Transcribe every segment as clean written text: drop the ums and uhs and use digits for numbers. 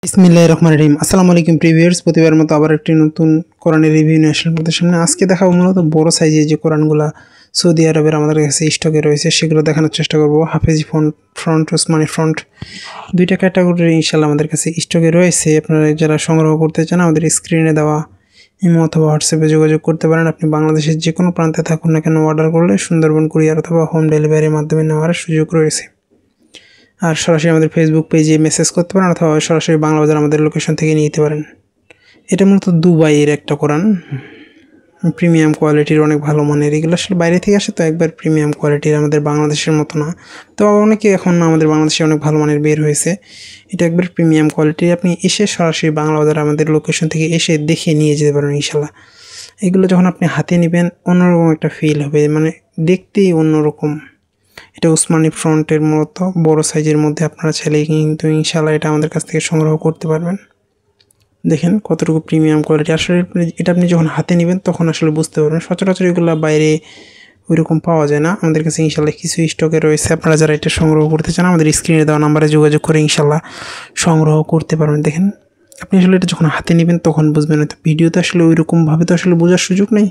বিসমিল্লাহির রহমানির রহিম। আসসালামু আলাইকুম প্রিভিউয়ার্স, প্রতিবারের মতো আবার একটি নতুন কোরআনের রিভিউ নিয়ে আসলাম আপনাদের সামনে। আজকে দেখাবো মূলত বড় সাইজের যে কোরআনগুলো সৌদি আরবের আমাদের কাছে স্টকে রয়েছে সেগুলো দেখানোর চেষ্টা করব। হাফেজি ফ্রন্ট, ওসমানী ফ্রন্ট, দুইটা ক্যাটাগরির ইনশাআল্লাহ আমাদের কাছে স্টকে রয়েছে। আপনারা যারা সংগ্রহ করতে চান আমাদের স্ক্রিনে দেওয়া ইমো অথবা হোয়াটসঅ্যাপে যোগাযোগ করতে পারেন। আপনি বাংলাদেশের যে কোনো প্রান্তে থাকুন না কেন অর্ডার করলে সুন্দরবন কুরিয়ার অথবা হোম ডেলিভারির মাধ্যমে নেওয়ার সুযোগ রয়েছে। আর সরাসরি আমাদের ফেসবুক পেজে মেসেজ করতে পারেন অথবা সরাসরি বাংলা বাজার আমাদের লোকেশন থেকে নিতে পারেন। এটা মূলত দুবাইয়ের একটা কোরআন, প্রিমিয়াম কোয়ালিটির, অনেক ভালো মানের। এগুলো আসলে বাইরে থেকে আসে তো একবার প্রিমিয়াম কোয়ালিটির, আমাদের বাংলাদেশের মতো না। তো অনেকে এখন আমাদের বাংলাদেশে অনেক ভালো মানের বের হয়েছে। এটা একবার প্রিমিয়াম কোয়ালিটির, আপনি এসে সরাসরি বাংলা বাজার আমাদের লোকেশন থেকে এসে দেখে নিয়ে যেতে পারেন ইনশাল্লাহ। এগুলো যখন আপনি হাতে নেবেন অন্যরকম একটা ফিল হবে, মানে দেখতেই অন্যরকম। এটা ওসমানী ফ্রন্টের মতো বড় সাইজের মধ্যে আপনারা চাইলে কিন্তু ইনশাআল্লাহ এটা আমাদের কাছ থেকে সংগ্রহ করতে পারবেন। দেখেন কতটুকু প্রিমিয়াম কোয়ালিটি। আসলে এটা আপনি যখন হাতে নেবেন তখন আসলে বুঝতে পারবেন। সচরাচর এগুলো বাইরে ওইরকম পাওয়া যায় না। আমাদের কাছে ইনশাআল্লাহ কিছু স্টকে রয়েছে। আপনারা যারা এটা সংগ্রহ করতে চান আমাদের স্ক্রিনে দেওয়া নাম্বারে যোগাযোগ করে ইনশাআল্লাহ সংগ্রহ করতে পারবেন। দেখেন আপনি আসলে এটা যখন হাতে নেবেন তখন বুঝবেন। হয়তো ভিডিওতে আসলে ওইরকমভাবে তো আসলে বোঝার সুযোগ নেই,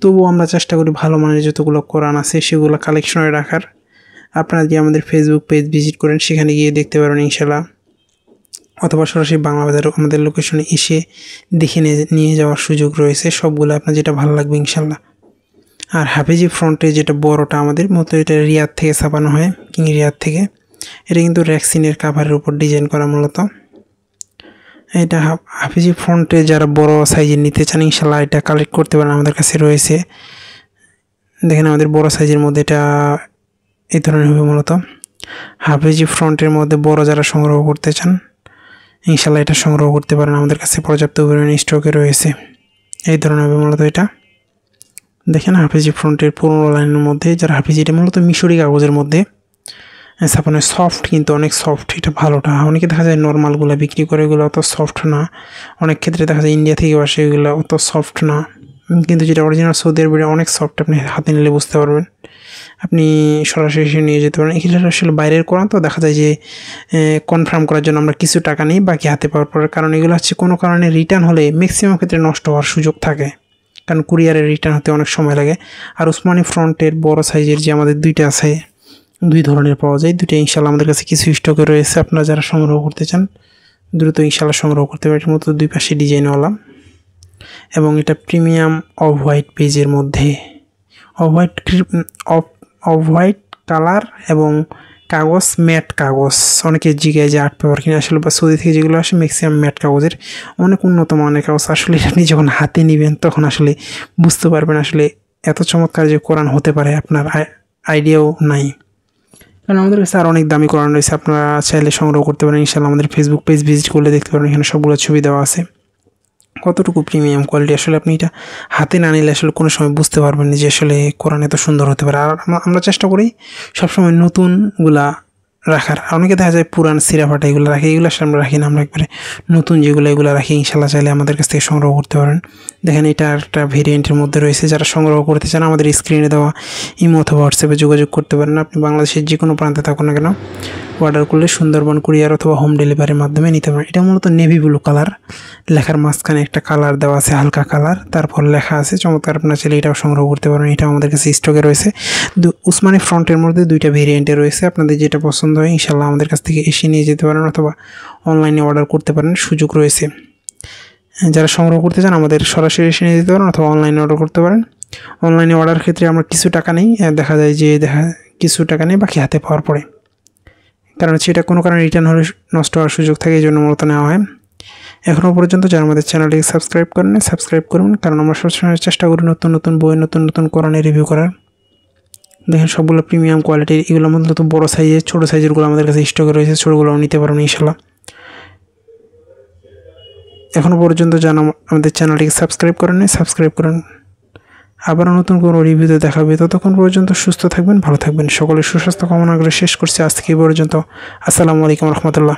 তবুও আমরা চেষ্টা করি ভালো মানের যতগুলো কোরআন আছে সেগুলো কালেকশনে রাখার। আপনারা যে আমাদের ফেসবুক পেজ ভিজিট করেন সেখানে গিয়ে দেখতে পারেন ইনশাআল্লাহ, অথবা সরাসরি বাংলা বাজার আমাদের লোকেশনে এসে দেখে নিয়ে যাওয়ার সুযোগ রয়েছে। সবগুলো আপনার যেটা ভালো লাগবে ইনশাআল্লাহ। আর হাফেজি ফ্রন্টে যেটা বড়টা আমাদের মতো, এটা রিয়াদ থেকে ছাপানো হয়, রিয়াদ থেকে। এটা কিন্তু র্যাক্সিনের কাভারের উপর ডিজাইন করা মূলত। এটা হাফেজি ফ্রন্টে যারা বড় সাইজের নিতে চান ইনশাআল্লাহ এটা কালেক্ট করতে পারেন, আমাদের কাছে রয়েছে। দেখেন আমাদের বড় সাইজের মধ্যে এটা এই ধরনের হবে মূলত। হাফেজি ফ্রন্টের মধ্যে বড় যারা সংগ্রহ করতে চান ইনশাআল্লাহ এটা সংগ্রহ করতে পারেন, আমাদের কাছে পর্যাপ্ত পরিমাণে স্টকে রয়েছে। এই ধরনের হবে মূলত এটা। দেখেন হাফেজি ফ্রন্টের পুরোনো লাইনের মধ্যে যারা হাফেজি, এটা মূলত মিশরি কাগজের মধ্যে ছাপানো, সফট কিন্তু অনেক সফট। এটা ভালোটা। অনেকে দেখা যায় নর্মালগুলো বিক্রি করে, এগুলো অত সফট না। অনেক ক্ষেত্রে দেখা যায় ইন্ডিয়া থেকে আসে, এগুলো অত সফট না, কিন্তু যেটা অরিজিনাল সৌদি আরবের অনেক সফট। আপনি হাতে নিলে বুঝতে পারবেন, আপনি সরাসরি এসে নিয়ে যেতে পারেন। এগুলো আসলে বাইরের কোরআন তো দেখা যায় যে কনফার্ম করার জন্য আমরা কিছু টাকা নিই বাকি হাতে পাওয়ার পরে, কারণ এগুলো হচ্ছে কোনো কারণে রিটার্ন হলে ম্যাক্সিমাম ক্ষেত্রে নষ্ট হওয়ার সুযোগ থাকে, কারণ কুরিয়ারের রিটার্ন হতে অনেক সময় লাগে। আর ওসমানী ফ্রন্টের বড় সাইজের যে আমাদের দুইটা আছে, দুই ধরনের পাওয়া যায়, দুইটা ইনশাআল্লাহ আমাদের কাছে কিছু স্টকে রয়েছে। আপনারা যারা সংগ্রহ করতে চান দ্রুত ইনশাআল্লাহ সংগ্রহ করতে পারেন। এর মতো দুই পাশে ডিজাইনওয়ালা, এবং এটা প্রিমিয়াম অফ হোয়াইট পেজের মধ্যে, অফ হোয়াইট কালার এবং কাগজ ম্যাট কাগজ। অনেকে জিজ্ঞাসা যে আর্ট পেপার কিনে, আসলে বা সৌদি থেকে যেগুলো আসে ম্যাক্সিমাম ম্যাট কাগজের, অনেক উন্নত মানের কাগজ। আসলে আপনি যখন হাতে নেবেন তখন আসলে বুঝতে পারবেন আসলে এত চমৎকার যে কোরআন হতে পারে আপনার আইডিয়াও নাই, কারণ আমাদের কাছে আর অনেক দামি কোরআন রয়েছে। আপনারা চাইলে সংগ্রহ করতে পারেন ইনশাআল্লাহ। আমাদের ফেসবুক পেজ ভিজিট করলে দেখতে পারেন, এখানে সবগুলো ছবি দেওয়া আছে। কতটুকু প্রিমিয়াম কোয়ালিটি আসলে আপনি এটা হাতে না নিলে আসলে কোনো সময় বুঝতে পারবেন না যে আসলে কোরআন এত সুন্দর হতে পারে। আর আমরা চেষ্টা করি সবসময় নতুনগুলা রাখার। অনেকে দেখা যায় পুরান সিরাফাটা এগুলো রাখে, এগুলো আসলে আমরা রাখি না। আমরা একবারে নতুন যেগুলো এগুলো রাখি। ইনশাআল্লাহ চাইলে আমাদের কাছ থেকে সংগ্রহ করতে পারেন। দেখেন এটা একটা ভেরিয়েন্টের মধ্যে রয়েছে। যারা সংগ্রহ করতে চান আমাদের স্ক্রিনে দেওয়া ইমো অথবা হোয়াটসঅ্যাপে যোগাযোগ করতে পারেন। আপনি বাংলাদেশের যে কোনো প্রান্তে থাকুন না কেন অর্ডার করলে সুন্দরবন কুরিয়ার অথবা হোম ডেলিভারির মাধ্যমে নিতে পারেন। এটা মূলত নেভি ব্লু কালার, লেখার মাঝখানে একটা কালার দেওয়া আছে হালকা কালার, তারপর লেখা আছে চমৎকার। আপনার চাইলে এটাও সংগ্রহ করতে পারেন। এটাও আমাদের কাছে স্টকে রয়েছে। ওসমানী ফ্রন্টের মধ্যে দুইটা ভেরিয়েন্টে রয়েছে। আপনাদের যেটা পছন্দ হয় ইনশাআল্লাহ আমাদের কাছ থেকে এসে নিয়ে যেতে পারেন অথবা অনলাইনে অর্ডার করতে পারেন, সুযোগ রয়েছে। যারা সংগ্রহ করতে চান আমাদের সরাসরি এসে নিয়ে যেতে পারেন অথবা অনলাইনে অর্ডার করতে পারেন। অনলাইনে অর্ডার ক্ষেত্রে আমরা কিছু টাকা নেই, দেখা যায় যে কিছু টাকা নেই বাকি হাতে পাওয়ার পরে, কারণ সেটা কোনো কারণে রিটার্ন হলে নষ্ট হওয়ার সুযোগ থাকে, এই জন্য মূলত নেওয়া হয়। এখনও পর্যন্ত যারা আমাদের চ্যানেলটিকে সাবস্ক্রাইব করেন সাবস্ক্রাইব করুন, কারণ আমরা সবসময় চেষ্টা করি নতুন নতুন বই, নতুন নতুন কোরআনের রিভিউ করার। দেখেন সবগুলো প্রিমিয়াম কোয়ালিটির। এগুলো মূলত বড়ো সাইজের, ছোটো সাইজেরগুলো আমাদের কাছে স্টকে রয়েছে, ছোটোগুলোও নিতে পারবেন ইনশাআল্লাহ। এখনও পর্যন্ত যারা আমাদের চ্যানেলটিকে সাবস্ক্রাইব করেন সাবস্ক্রাইব করুন। আবারও নতুন কোনো রিভিউতে দেখাবে। ততক্ষণ পর্যন্ত সুস্থ থাকবেন, ভালো থাকবেন। সকলের সুস্বাস্থ্য কামনা করে শেষ করছি আজকে এই পর্যন্ত। আসসালামু আলাইকুম রহমতুল্লাহ।